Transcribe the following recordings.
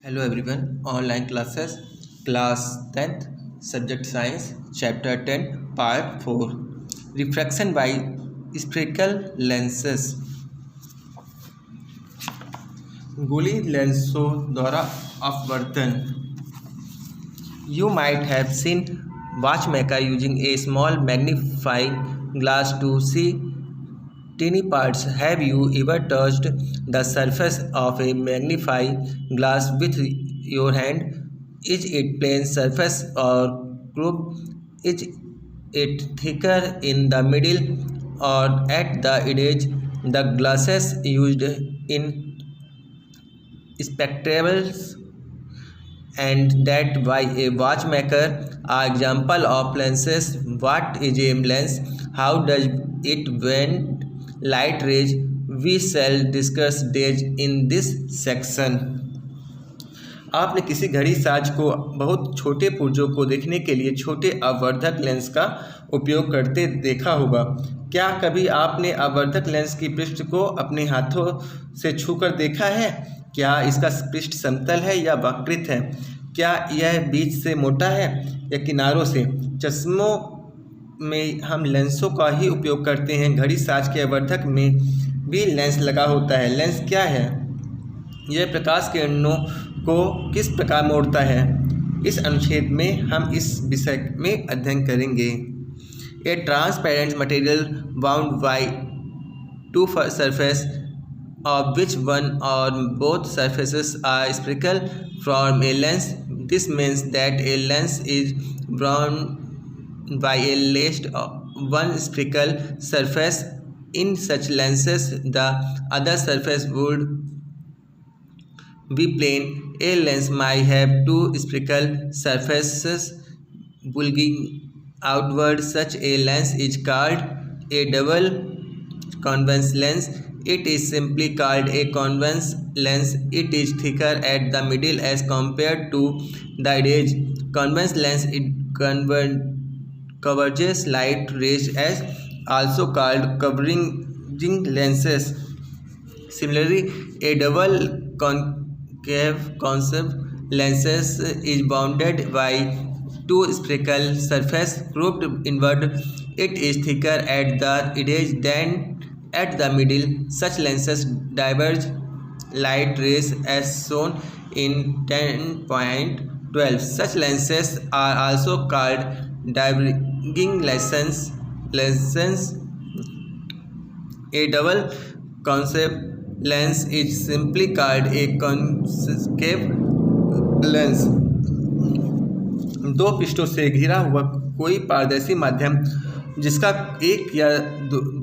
Hello everyone, online classes, class 10th, subject science, chapter 10, part 4, refraction by spherical lenses. गोली लेंसों द्वारा अपवर्तन. You might have seen watchmaker using a small magnifying glass to see tiny parts. Have you ever touched the surface of a magnifying glass with your hand? Is it plain surface or curved? Is it thicker in the middle or at the edge? The glasses used in spectacles and that by a watchmaker are example of lenses. What is a lens? How does it bend light rays? We shall discuss these in this section. आपने किसी घड़ी साज को बहुत छोटे पुर्जों को देखने के लिए छोटे अपवर्धक लेंस का उपयोग करते देखा होगा. क्या कभी आपने अपवर्धक लेंस की पृष्ठ को अपने हाथों से छूकर देखा है? क्या इसका पृष्ठ समतल है या वक्रित है? क्या यह बीच से मोटा है या किनारों से? चश्मों में हम लेंसों का ही उपयोग करते हैं. घड़ी साज के अपवर्धक में भी लेंस लगा होता है. लेंस क्या है? यह प्रकाश किरणों को किस प्रकार मोड़ता है? इस अनुच्छेद में हम इस विषय में अध्ययन करेंगे. ए transparent material bound by two surface of which one or both surfaces are spherical form a lens. This means that a lens is bound by at least one spherical surface. In such lenses, the other surface would be plane. A lens might have two spherical surfaces bulging outward. Such a lens is called a double convex lens. It is simply called a convex lens. It is thicker at the middle as compared to the edge. Convex lens it converges light rays as also called covering lenses. Similarly, a double concave convex lenses is bounded by two spherical surfaces grouped inward. It is thicker at the edge than at the middle. Such lenses diverge light rays as shown in 10.12. Such lenses are also called diverging lenses. A double concave lens is simply called a concave lens. दो पृष्ठों से घिरा हुआ कोई पारदर्शी माध्यम जिसका एक या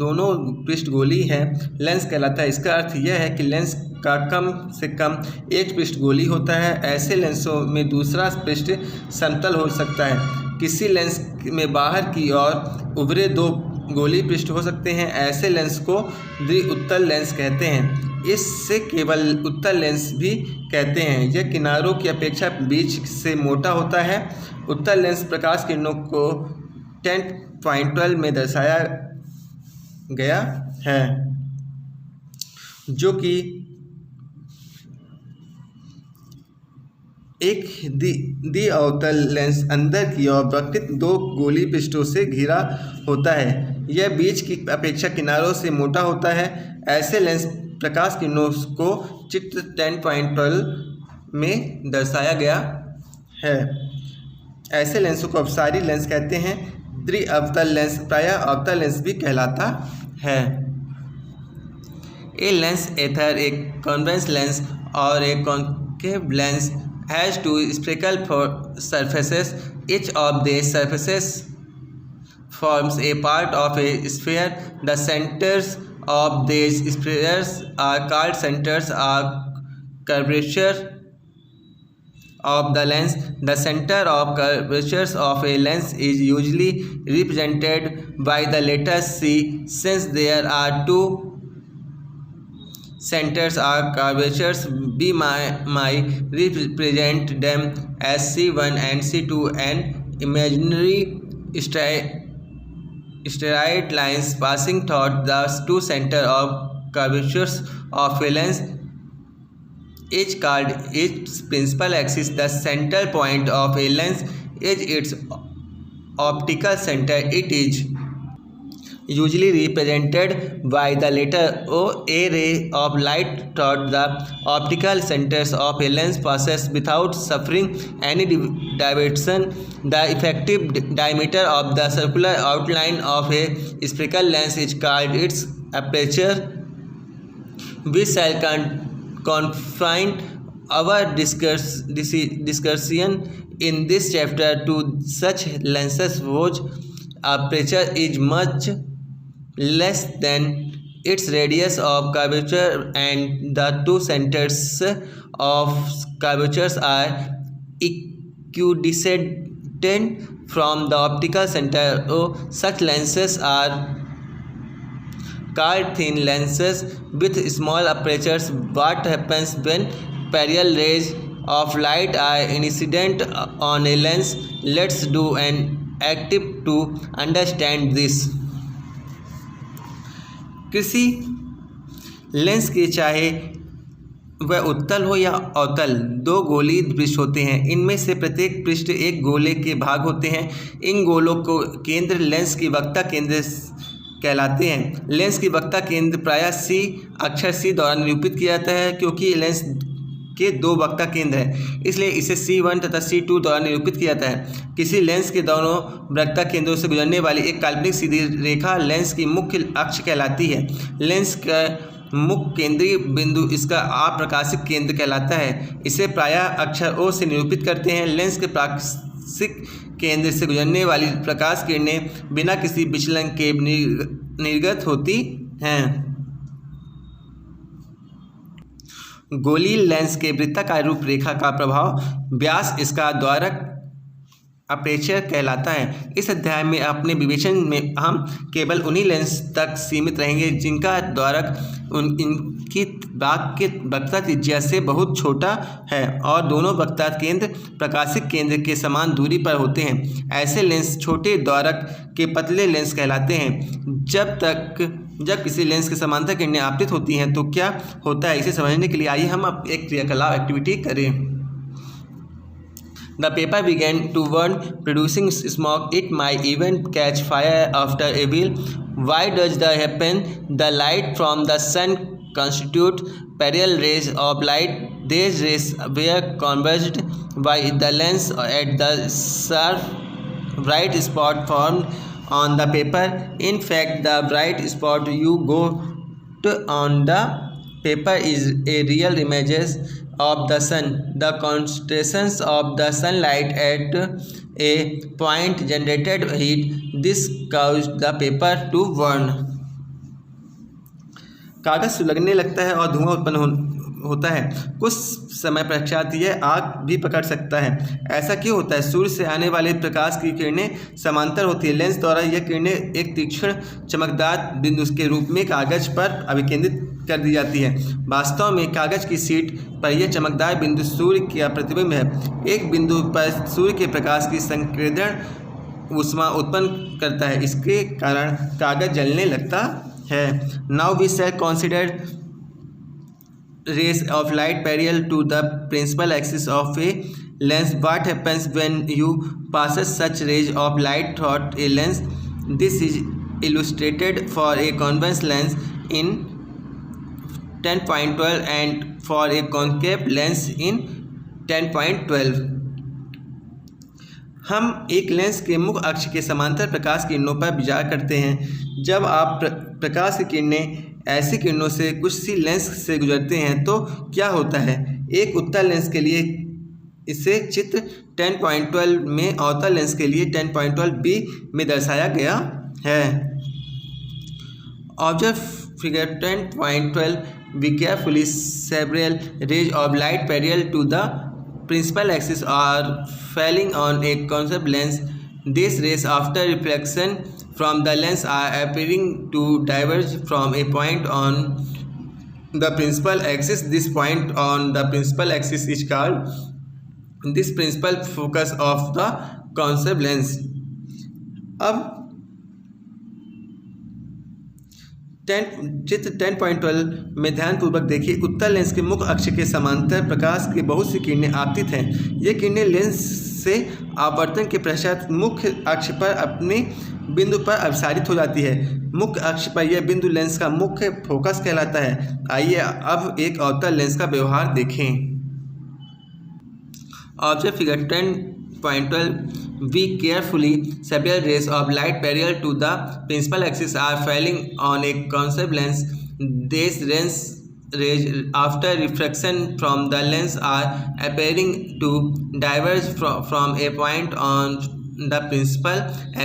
दोनों पृष्ठ गोली है लेंस कहलाता है. इसका अर्थ यह है कि लेंस का कम से कम एक पृष्ठ गोली होता है. ऐसे लेंसों में दूसरा पृष्ठ समतल हो सकता है. किसी लेंस में बाहर की ओर उभरे दो गोली पृष्ठ हो सकते हैं. ऐसे लेंस को द्विउत्तल लेंस कहते हैं. इससे केवल उत्तल लेंस भी कहते हैं. यह किनारों की अपेक्षा बीच से मोटा होता है. उत्तल लेंस प्रकाश किरणों को 10.12 में दर्शाया गया है जो कि एक द्विअवतल लेंस अंदर की ओर वक्रित दो गोली पृष्ठों से घिरा होता है. यह बीच की अपेक्षा किनारों से मोटा होता है. ऐसे लेंस प्रकाश किरणों को चित्र 10.12 में दर्शाया गया है. ऐसे लेंसों को अपसारी लेंस कहते हैं. द्विअवतल लेंस प्रायः अवतल लेंस भी कहलाता है. ए लेंस एथर एक कॉन्वेक्स लेंस और एक concave lens has two spherical surfaces. Each of the surfaces forms a part of a sphere. The centers of these spheres are called centers of curvature of the lens. The center of curvature of a lens is usually represented by the letter C. Since there are two centers of curvature, we might represent them as C1 and C2. And imaginary straight lines passing through the two centers of curvature of a lens is called its principal axis. The central point of a lens is its optical center. It is usually represented by the letter O. A ray of light through the optical centers of a lens passes without suffering any diversion. The effective diameter of the circular outline of a spherical lens is called its aperture. We shall confine our discussion in this chapter to such lenses whose aperture is much less than its radius of curvature and the two centers of curvatures are equidistant from the optical center. Such lenses are called thin lenses with small apertures. What happens when parallel rays of light are incident on a lens? Let's do an active to understand this. किसी lens के चाहे वह उत्तल हो या अवतल दो गोलीय पृष्ठ होते हैं। इनमें से प्रत्येक पृष्ठ एक गोले के भाग होते हैं। इन गोलों को केंद्र लेंस की वक्रता केंद्र कहलाते हैं। लेंस की वक्रता केंद्र प्रायः सी अक्षर सी द्वारा निरूपित किया जाता है। क्योंकि लेंस के दो वक्रता केंद्र हैं इसलिए इसे C1 तथा C2 द्वारा निरूपित किया जाता है। किसी लेंस के दोनों वक्रता केंद्रों से गुजरने वाली एक काल्पनिक सीधी रेखा लेंस की मुख्य अक्ष कहलाती है। लेंस का मुख्य केंद्रीय बिंदु इसका अप्रकाशित केंद्र कहलाता है। इसे प्रायः अक्षर O से निरूपित करते हैं। लेंस के प्रकाशिक केंद्र से गुजरने वाली प्रकाश किरणें बिना किसी विचलन के निर्गत होती हैं। गोलीय लेंस के वृत्ताकार रूपरेखा का प्रभाव व्यास इसका द्वारक अपर्चर कहलाता है। इस अध्याय में अपने विवेचन में हम केवल उन्हीं लेंस तक सीमित रहेंगे जिनका द्वारक इनकी भाग के वक्रता त्रिज्या से बहुत छोटा है और दोनों वक्रता केंद्र प्रकाशिक केंद्र के समान दूरी पर होते हैं। ऐसे लेंस छोटे द्वारक के पतले लेंस कहलाते हैं। जब किसी लेंस के समांतर किरणें आपतित होती हैं तो क्या होता है, इसे समझने के लिए आइए हम अब एक क्रियाकलाप एक्टिविटी करें। The paper began to burn, producing smoke. It might even catch fire after a while. Why does that happen? The light from the sun constitutes parallel rays of light. These rays were converged by the lens at the sharp bright spot formed on the paper. In fact, the bright spot you got on the paper is a real image of the sun. The concentrations of the sunlight at a point generated heat. This caused the paper to burn. कागज सुलगने लगता है और धुआं उत्पन्न होता है। कुछ समय पश्चात यह आग भी पकड़ सकता है। ऐसा क्यों होता है? सूर्य से आने वाले प्रकाश की किरणें समांतर होती है। लेंस द्वारा यह किरणें एक तीक्ष्ण चमकदार बिंदु के रूप में कागज पर अभिकेंद्रित कर दी जाती है। वास्तव में कागज की शीट पर यह चमकदार बिंदु सूर्य का प्रतिबिंब है। एक बिंदु पर सूर्य के प्रकाश की संकेंद्रण ऊष्मा उत्पन्न करता है। इसके कारण कागज जलने लगता है। Now we shall consider rays of light parallel to the principal axis of a lens. What happens when you pass such rays of light through a lens? This is illustrated for a convex lens in 10.12 and for a concave lens in 10.12. हम एक lens के मुख्य अक्ष के समांतर प्रकाश किरणों पर विचार करते हैं। जब आप प्रकाश की किरणें ऐसी किरणों से कुछ सी लेंस से गुजरते हैं तो क्या होता है? एक उत्तल लेंस के लिए इसे चित्र 10.12 में, अवतल लेंस के लिए 10.12b में दर्शाया गया है। Observe figure 10.12. We carefully several rays of light parallel to the principal axis are falling on a concave lens. These rays, after reflection from the lens, are appearing to diverge from a point on the principal axis. This point on the principal axis is called this principal focus of the concave lens. अब चित्र 10.12 में ध्यानपूर्वक देखिए। उत्तल lens के मुख्य अक्ष के समांतर प्रकाश की बहुत सी किरणें आपतित हैं। ये किरणें लेंस से आपवर्तन के पश्चात मुख्य अक्ष पर अपने बिंदु पर अपसारित हो जाती है। मुख्य अक्ष पर यह बिंदु लेंस का मुख्य फोकस कहलाता है। आइए अब एक अवतल लेंस का व्यवहार देखें। Observe figure 10.12. We carefully separate rays of light parallel to the principal axis are falling on a convex lens. These rays after refraction from the lens are appearing to diverge from a point on the principal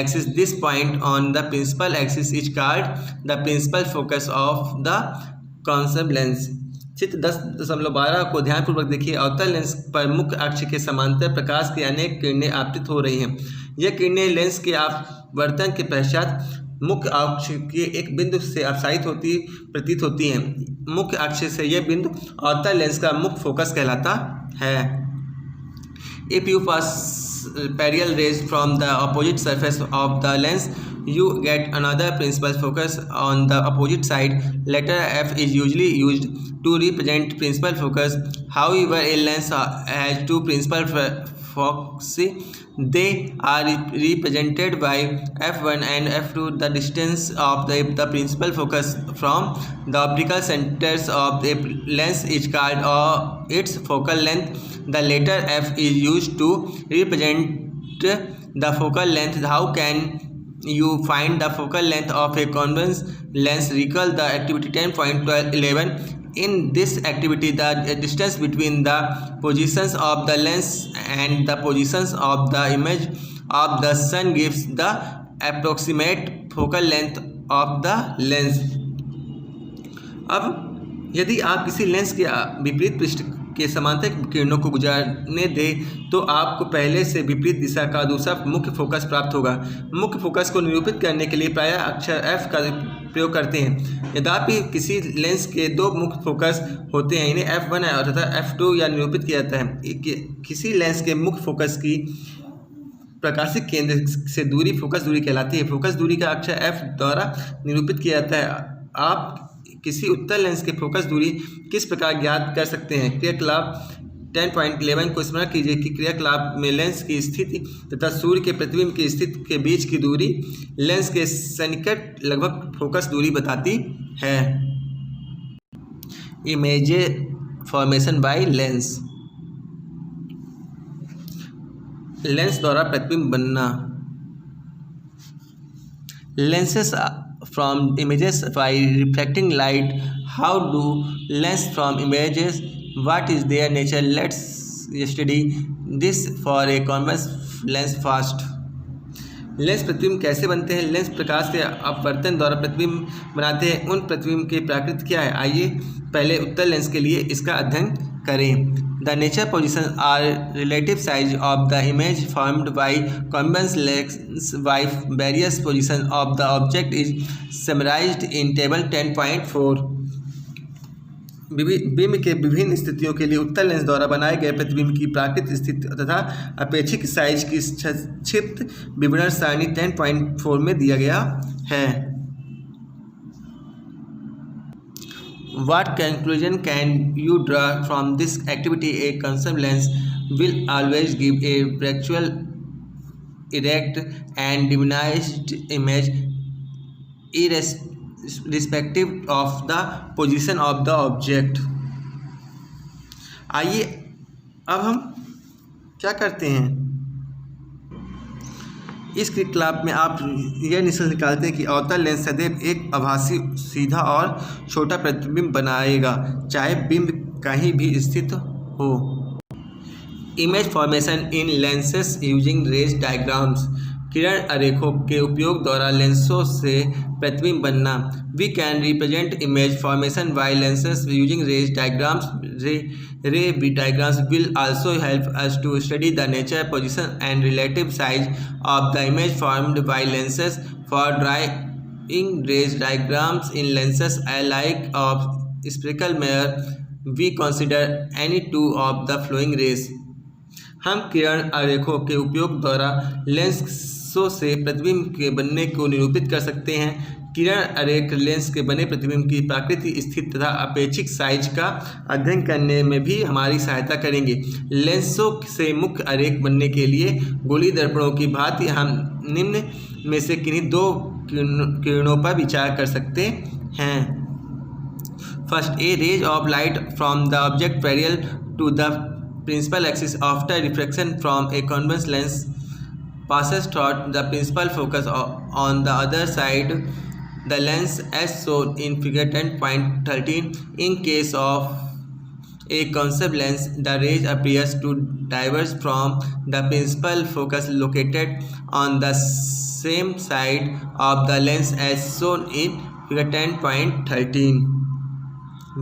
axis. This point on the principal axis is called the principal focus of the convex lens. चित्र 10.12 को ध्यानपूर्वक देखिए। अवतल lens पर मुख्य अक्ष के समांतर प्रकाश की अनेक किरणें आपतित हो रही हैं। यह किरणें लेंस के आपवर्तन के पश्चात मुख्य अक्ष के एक बिंदु से अपसारित प्रतीत होती हैं। मुख्य अक्ष से यह बिंदु अवतल लेंस का मुख्य फोकस कहलाता है। If you pass parallel rays from the opposite surface of the lens, you get another principal focus on the opposite side. Letter F is usually used to represent principal focus. However, a lens has two principal foci. They are represented by f1 and f2. The distance of the principal focus from the optical centers of the lens is called its focal length. The letter F is used to represent the focal length. How can you find the focal length of a convex lens? Recall the activity 10.11. In this activity, the distance between the positions of the lens and the positions of the image of the sun gives the approximate focal length of the lens. अब यदि आप किसी lens के विपरीत पृष्ठ के समांतर किरणों को गुजरने दें तो आपको पहले से विपरीत दिशा का दूसरा मुख्य फोकस प्राप्त होगा। मुख्य फोकस को निरूपित करने के लिए प्रायः अक्षर F का प्रयोग करते हैं। यद्यपि किसी लेंस के दो मुख्य फोकस होते हैं, इन्हें F1 तथा F2 या निरूपित किया जाता है। किसी लेंस के मुख्य फोकस की प्रकाशिक केंद्र से दूरी फोकस दूरी कहलाती है। फोकस दूरी का अक्षर F द्वारा निरूपित किया जाता है। आप किसी उत्तल लेंस के फोकस दूरी किस प्रकार ज्ञात कर सकते हैं? क्रियाकलाप 10.11 को स्मरण कीजिए कि क्रियाकलाप में लेंस की स्थिति तथा सूर्य के प्रतिबिंब की स्थिति के बीच की दूरी लेंस के सन्निकट लगभग फोकस दूरी बताती है। Image formation by lens. Lens द्वारा प्रतिबिंब बनना। Lenses from images by reflecting light. How do lens from images? What is their nature? Let's study this for a convex lens first. Lens प्रतिबिंब कैसे बनते हैं? लेंस प्रकाश के अपवर्तन द्वारा प्रतिबिंब बनाते हैं। उन प्रतिबिंब की प्रकृति क्या है? आइए पहले उत्तल लेंस के लिए इसका अध्ययन करें। The nature positions are relative size of the image formed by convex lens by various positions of the object is summarized in table 10.4. बिंब के विभिन्न स्थितियों के लिए उत्तल लेंस द्वारा बनाए गए प्रतिबिंब की प्राकृतिक स्थिति तथा अपेक्षित साइज की संक्षिप्त विवरण सारणी 10.4 में दिया गया है। What conclusion can you draw from this activity? A convex lens will always give a virtual, erect and diminished image irrespective of the position of the object. आइए अब हम क्या करते हैं? इस क्रियाकलाप में आप यह निष्कर्ष निकालते हैं कि अवतल लेंस सदैव एक आभासी सीधा और छोटा प्रतिबिंब बनाएगा, चाहे बिंब कहीं भी स्थित हो। Image formation in lenses using rays diagrams. किरण आरेखों के उपयोग द्वारा लेंसों से प्रतिबिंब बनना। We can represent image formation by lenses using rays diagrams. Ray diagrams will also help us to study the nature, position and relative size of the image formed by lenses. For drawing rays diagrams in lenses alike of spherical mirror, we consider any two of the following rays. हम किरण आरेखों के उपयोग द्वारा lens लेंसों से प्रतिबिंब के बनने को निरूपित कर सकते हैं। किरण अरेख लेंस के बने प्रतिबिंब की प्राकृतिक स्थिति तथा अपेक्षित साइज का अध्ययन करने में भी हमारी सहायता करेंगे। लेंसों से मुख्य अरेख बनने के लिए गोलीय दर्पणों की भांति हम निम्न में से किन्हीं दो किरणों पर विचार कर सकते हैं। First, a rays of light from the object parallel to the principal axis after reflection from a convex lens passes through the principal focus on the other side the lens as shown in figure 10.13. In case of a convex lens, the rays appears to diverge from the principal focus located on the same side of the lens as shown in figure 10.13.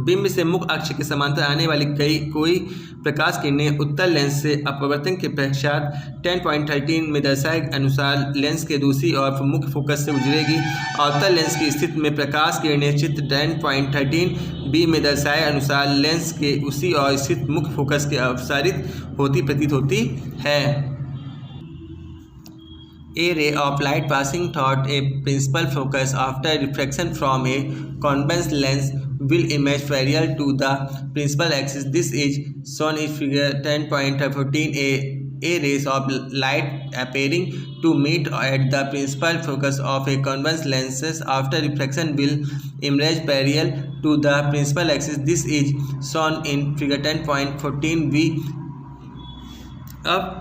बिंब से मुख्य अक्ष के समांतर आने वाली कोई प्रकाश किरणें उत्तल लेंस से अपवर्तन के पश्चात 10.13 में दर्शाए अनुसार लेंस के दूसरी ओर मुख्य फोकस से गुजरेगी। अवतल लेंस की स्थिति में प्रकाश किरणें चित्र 10.13 बी में दर्शाए अनुसार लेंस के उसी ओर स्थित मुख्य फोकस के अपसारित होती प्रतीत होती है। A ray of light passing through a principal focus after reflection from a convex lens will emerge parallel to the principal axis. This is shown in figure 10.14. A rays of light appearing to meet at the principal focus of a convex lens after reflection will emerge parallel to the principal axis. This is shown in figure 10.14b. अब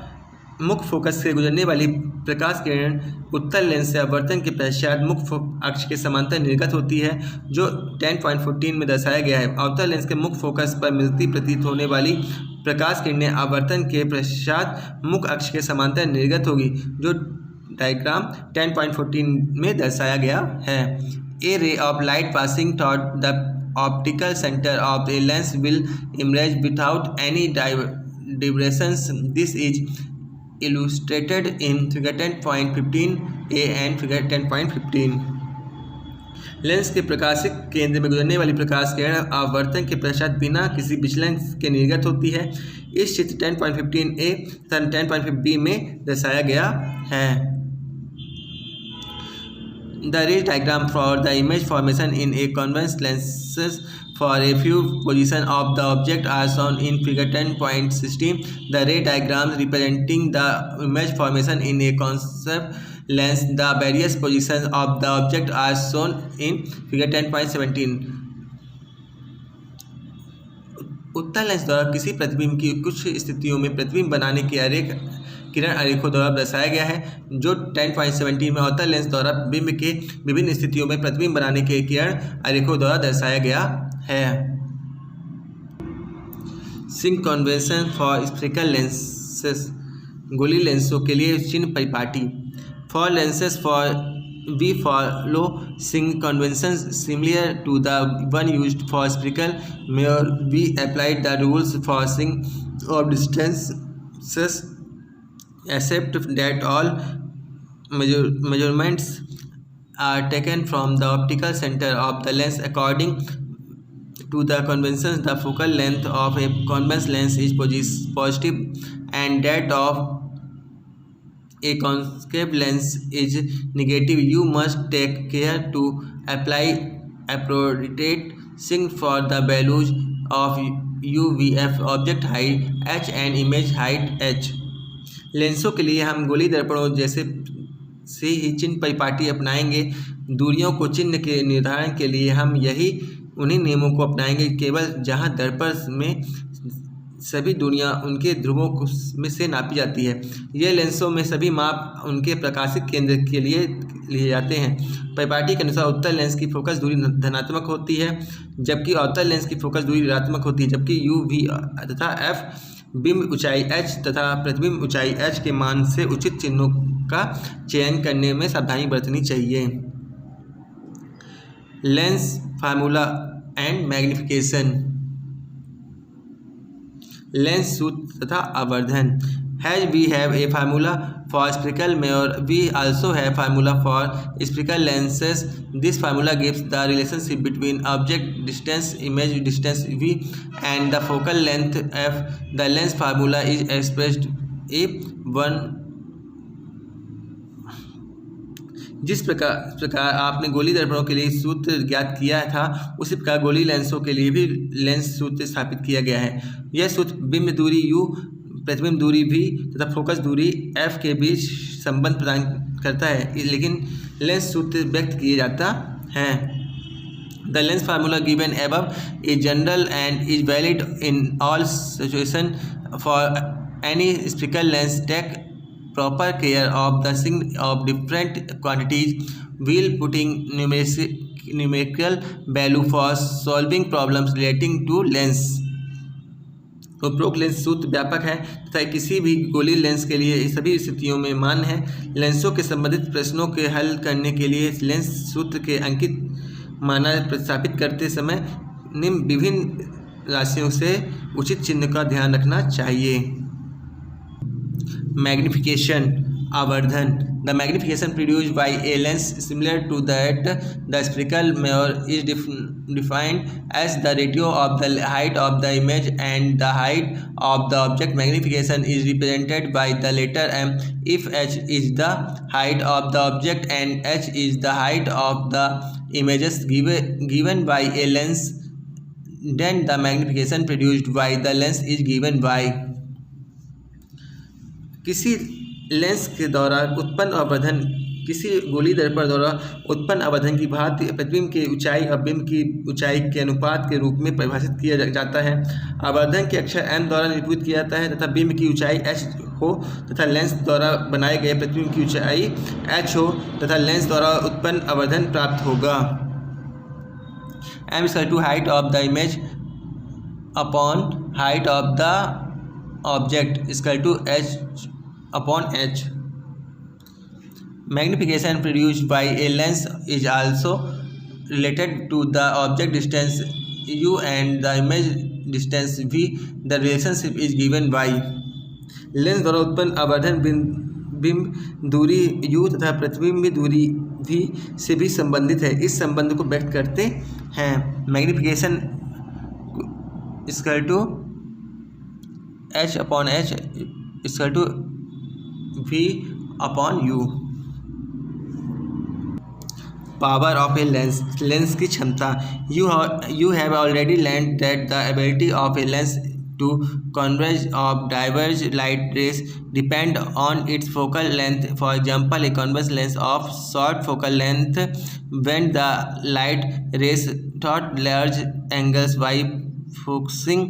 मुख्य focus से गुजरने वाली प्रकाश किरण उत्तल lens से अपवर्तन के पश्चात मुख्य अक्ष के समांतर निर्गत होती है, जो 10.14 में दर्शाया गया है। अवतल लेंस के मुख्य फोकस पर मिलती प्रतीत होने वाली प्रकाश किरणें अपवर्तन के पश्चात मुख्य अक्ष के समांतर निर्गत होगी, जो डायग्राम 10.14 में दर्शाया गया है। A ray of light passing through the optical centre of a lens will emerge without any diversions. This is illustrated in figure 10.15a and figure 10.15. Lens के प्रकाशिक केंद्र में गुजरने वाली प्रकाश किरण आवर्तन के पश्चात बिना किसी विचलन के निर्गत होती है। इस चित्र 10.15a तथा 10.15b में दर्शाया गया है। The ray diagram for the image formation in a convex lenses for a few positions of the object are shown in figure 10.16. The ray diagrams representing the image formation in a convex lens, the various positions of the object are shown in figure 10.17. उत्तल lens द्वारा किसी प्रतिबिंब की कुछ स्थितियों में प्रतिबिंब बनाने के आरेख किरण आरेखों द्वारा दर्शाया गया है, जो 10.17 में अवतल लेंस द्वारा बिंब के विभिन्न स्थितियों में प्रतिबिंब बनाने के किरण आरेखों द्वारा दर्शाया गया है। सिंक कन्वेंशन फॉर स्फेरिकल लेंसेस, गोलीय लेंसों के लिए चिन्ह परिपाटी। For lenses we follow Singh conventions similar to the one used for spherical mirror. We applied the rules for Singh of distances, except that all measurements are taken from the optical center of the lens. According to the conventions, the focal length of a convex lens is positive and that of a concave lens is negative. You must take care to apply appropriate Singh for the values of UVF, object height h and image height h. लेंसों के लिए हम गोलीय दर्पणों जैसे से ही चिन्ह परिपाटी अपनाएंगे। दूरियों को चिन्ह के निर्धारण के लिए हम उन्हीं नियमों को अपनाएंगे केवल जहां दर्पण में सभी दूरियां उनके ध्रुवों में से नापी जाती है। ये लेंसों में सभी माप उनके प्रकाशिक केंद्र के लिए लिए जाते हैं। परिपाटी के अनुसार उत्तल लेंस की फोकस दूरी धनात्मक होती है, जबकि अवतल लेंस की फोकस दूरी ऋणात्मक होती है। जबकि यू वी तथा एफ बिंब ऊंचाई h तथा प्रतिबिंब ऊंचाई h के मान से उचित चिन्हों का चयन करने में सावधानी बरतनी चाहिए। Lens formula and magnification. Lens सूत्र तथा आवर्धन। As we have a formula for spherical mirror, we also have formula for spherical lenses. This formula gives the relationship between object distance, image distance v, and the focal length f. The lens formula is expressed if 1 जिस प्रकार आपने गोली दर्पणों के लिए सूत्र ज्ञात किया था, उसी प्रकार गोली लेंसों के लिए भी लेंस सूत्र स्थापित किया गया है। यह सूत्र बिंब दूरी u, प्रतिबिंब दूरी v तथा फोकस दूरी f के बीच संबंध प्रदान करता है, लेकिन लेंस सूत्र व्यक्त किए जाता है। The lens formula given above is general and is valid in all situations. For any spherical lens, take proper care of the sign of different quantities while putting numerical value for solving problems relating to lens. उपरोक्त lens सूत्र व्यापक है तथा किसी भी गोली lens के लिए सभी स्थितियों में मान्य है। लेंसों के संबंधित प्रश्नों के हल करने के लिए लेंस सूत्र के अंकित माना प्रतिस्थापित करते समय निम्न विभिन्न राशियों से उचित चिन्ह का ध्यान रखना चाहिए। मैग्निफिकेशन, आवर्धन। The magnification produced by a lens similar to that the spherical mirror is defined as the ratio of the height of the image and the height of the object. Magnification is represented by the letter M. If h is the height of the object and h is the height of the images given by a lens, then the magnification produced by the lens is given by किसी lens के द्वारा उत्पन्न आवर्धन किसी गोली दर्पण द्वारा उत्पन्न आवर्धन की भांति प्रतिबिंब की ऊंचाई और बिंब की ऊंचाई के अनुपात के रूप में परिभाषित किया जाता है। आवर्धन के अक्षर m द्वारा निरूपित किया जाता है तथा बिंब की ऊंचाई h हो तथा लेंस द्वारा बनाए गए प्रतिबिंब की ऊंचाई h हो तथा लेंस द्वारा उत्पन्न आवर्धन प्राप्त होगा। m = height of the image upon height of the object = h upon h. Magnification produced by a lens is also related to the object distance u and the image distance v. The relationship is given by lens द्वारा उत्पन्न आवर्धन बिंब दूरी u तथा प्रतिबिंब दूरी v से भी संबंधित है। इस संबंध को व्यक्त करते हैं। Magnification = h upon h = v upon u. Power of a lens, lens की क्षमता। You have already learned that the ability of a lens to converge or diverge light rays depend on its focal length. For example, a convex lens of short focal length when the light rays through large angles by focusing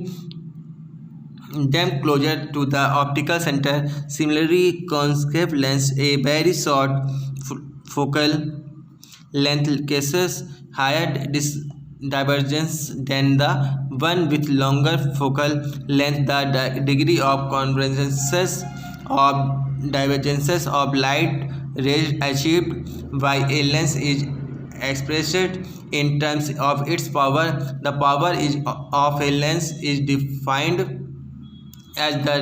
them closer to the optical center. Similarly, concave lens, a very short focal length cases higher divergence than the one with longer focal length. The degree of convergence or divergence of light rays achieved by a lens is expressed in terms of its power. The power of a lens is defined as the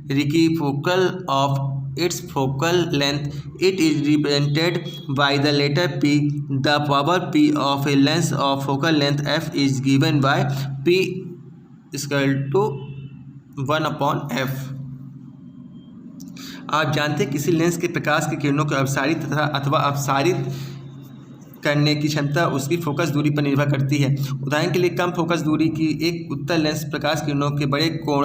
reciprocal of its focal length. It is represented by the letter P. The power P of a lens of focal length f is given by P = 1/f. आप जानते हैं किसी lens के प्रकाश की किरणों को अपसारित तथा अथवा अपसारित करने की क्षमता उसकी फोकस दूरी पर निर्भर करती है। उदाहरण के लिए, कम फोकस दूरी की एक उत्तल लेंस प्रकाश किरणों के बड़े कोण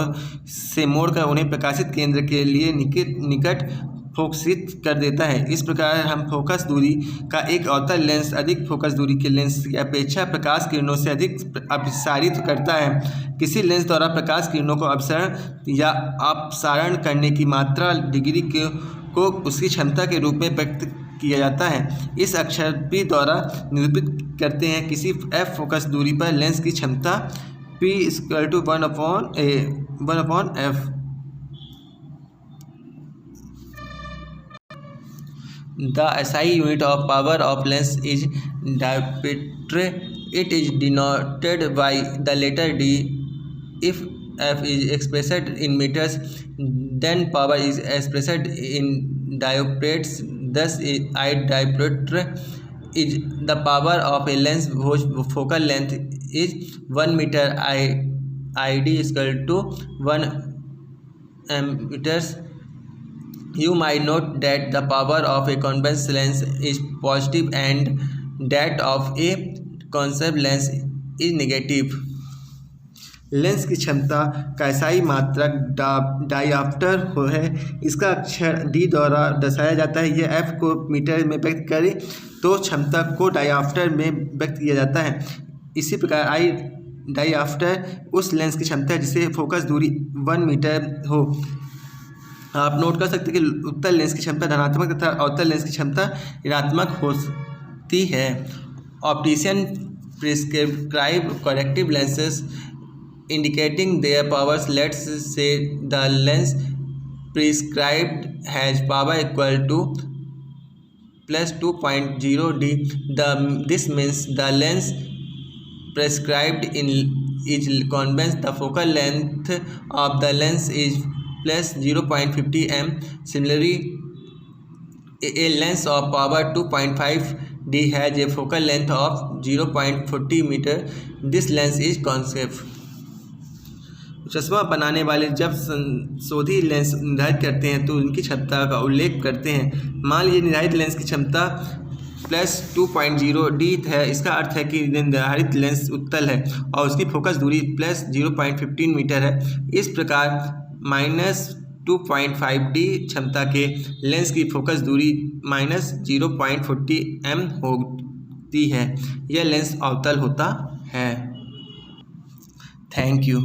से मोड़कर उन्हें प्रकाशित केंद्र के लिए निकट फोकसित कर देता है। इस प्रकार हम फोकस दूरी का एक अवतल लेंस अधिक फोकस दूरी के लेंस की अपेक्षा प्रकाश किरणों से अधिक अपसारित करता है। किसी लेंस द्वारा प्रकाश किरणों को अपसरण या अपसारण करने की मात्रा डिग्री को उसकी क्षमता के रूप में व्यक्त किया जाता है। इस अक्षर P द्वारा निरूपित करते हैं किसी f फोकस दूरी पर लेंस की क्षमता P = 1/f. The SI unit of power of lens is diopter. It is denoted by the letter D. If f is expressed in meters, then power is expressed in diopters. Thus, I diopter is the power of a lens whose focal length is 1 meter. ID = 1 ammeters. You might note that the power of a convex lens is positive and that of a concave lens is negative. Lens की क्षमता का SI मात्रक डायऑप्टर है। इसका अक्षर D द्वारा दर्शाया जाता है। यह F को मीटर में व्यक्त करे तो क्षमता को डायऑप्टर में व्यक्त किया जाता है। इसी प्रकार I डायऑप्टर उस लेंस की क्षमता है जिसे फोकस दूरी 1 मीटर हो। आप नोट कर सकते हैं कि उत्तल लेंस की क्षमता धनात्मक तथा अवतल लेंस की क्षमता ऋणात्मक होती है। Optician prescribe corrective lenses indicating their powers. Let's say the lens prescribed has power equal to plus 2.0 D. This means the lens prescribed is convex. The focal length of the lens is plus 0.50 m. Similarly, a lens of power 2.5 D has a focal length of 0.40 meter. This lens is concave. चश्मा बनाने वाले जब संशोधित lens निर्धारित करते हैं तो उनकी क्षमता का उल्लेख करते हैं। मान लीजिए निर्धारित लेंस की क्षमता प्लस 2.0 D है। इसका अर्थ है कि निर्धारित लेंस उत्तल है और उसकी फोकस दूरी प्लस 0.15 मीटर है। इस प्रकार माइनस 2.5 D क्षमता के लेंस की फोकस दूरी माइनस 0.40 m होती है। यह लेंस अवतल होता है। Thank you.